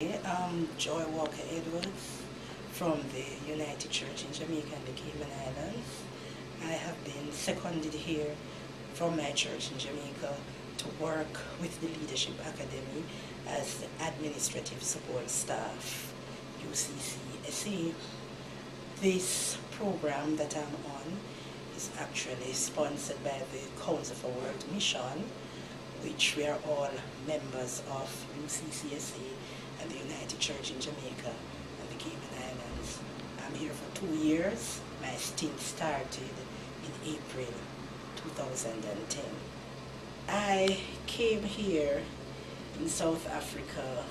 I'm Joy Walker Edwards from the United Church in Jamaica and the Cayman Islands. I have been seconded here from my church in Jamaica to work with the Leadership Academy as the administrative support staff, UCCSA. This program that I'm on is actually sponsored by the Council for World Mission, which we are all members of UCCSA and the United Church in Jamaica and the Cayman Islands. I'm here for 2 years. My stint started in April 2010. I came here in South Africa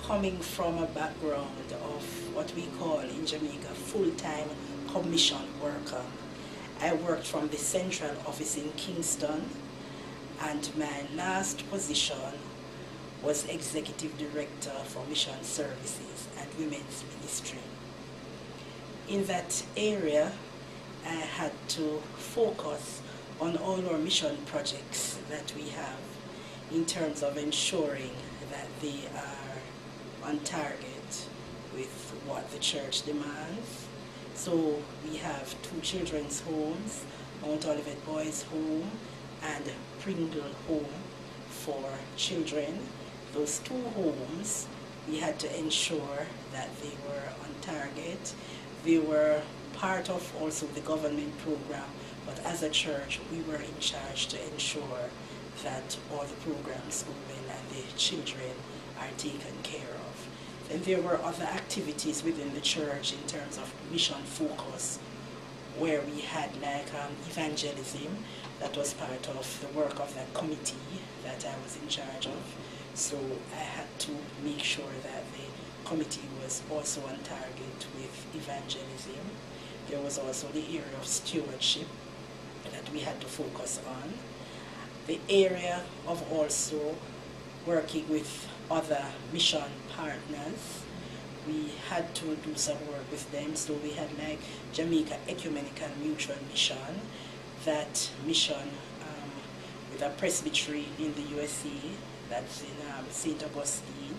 coming from a background of what we call in Jamaica full-time commission worker. I worked from the central office in Kingston, and my last position was Executive Director for Mission Services and Women's Ministry. In that area, I had to focus on all our mission projects that we have in terms of ensuring that they are on target with what the church demands. So we have 2 children's homes, Mount Olivet Boys Home and Pringle Home for children. Those 2 homes, we had to ensure that they were on target. They were part of also the government program, but as a church, we were in charge to ensure that all the programs go well and the children are taken care of. Then there were other activities within the church in terms of mission focus, where we had like evangelism. That was part of the work of that committee that I was in charge of. So I had to make sure that the committee was also on target with evangelism. There was also the area of stewardship that we had to focus on. The area of also working with other mission partners. We had to do some work with them. So we had like Jamaica Ecumenical Mutual Mission, that mission with a presbytery in the USA, that's in St. Augustine,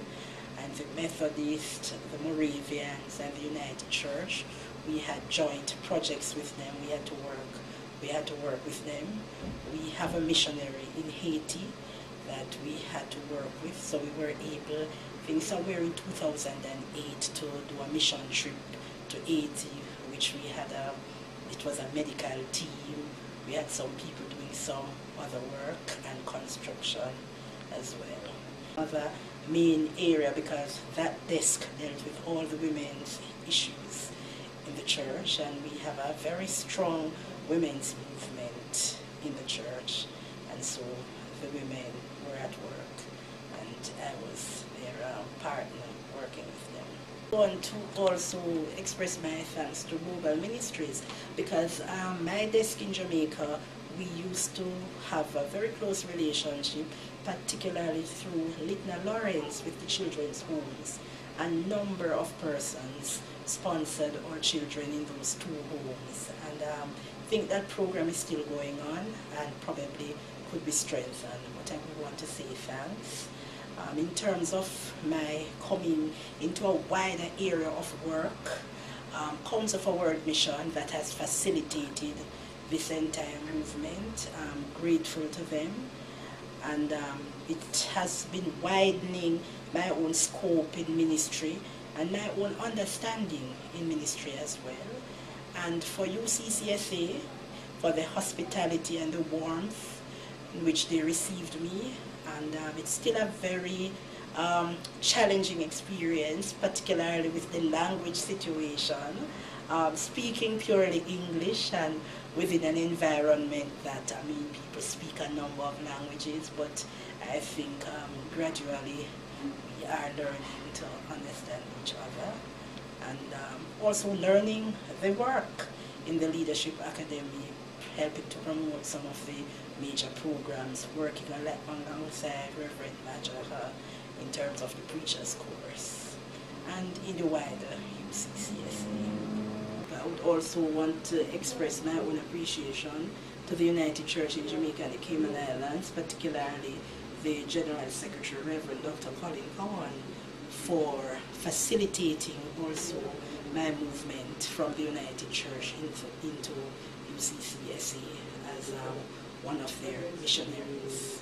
and the Methodist, the Moravians, and the United Church. We had joint projects with them. We had to work with them. We have a missionary in Haiti that we had to work with, so we were able, I think somewhere in 2008, to do a mission trip to Haiti, which we had it was a medical team. We had some people doing some other work and construction as well. Another main area, because that desk dealt with all the women's issues in the church, and we have a very strong women's movement in the church, and so the women were at work, and I was their partner working with them. I want to also express my thanks to Global Ministries, because my desk in Jamaica, we used to have a very close relationship, particularly through Litna Lawrence with the children's homes. A number of persons sponsored our children in those 2 homes, and I think that program is still going on and probably could be strengthened, but I would want to say thanks. In terms of my coming into a wider area of work, Council for World Mission that has facilitated this entire movement, I'm grateful to them, and it has been widening my own scope in ministry and my own understanding in ministry as well. And for UCCSA, for the hospitality and the warmth in which they received me, and it's still a very challenging experience, particularly with the language situation, speaking purely English and within an environment that, people speak a number of languages, but I think gradually we are learning to understand each other, and also learning the work in the Leadership Academy, helping to promote some of the major programs, working alongside Reverend Majaha in terms of the Preacher's Course, and in the wider UCCSA. I would also want to express my own appreciation to the United Church in Jamaica and the Cayman Islands, particularly the General Secretary, Reverend Dr. Colin Cowan, for facilitating also my movement from the United Church into UCCSA as one of their missionaries.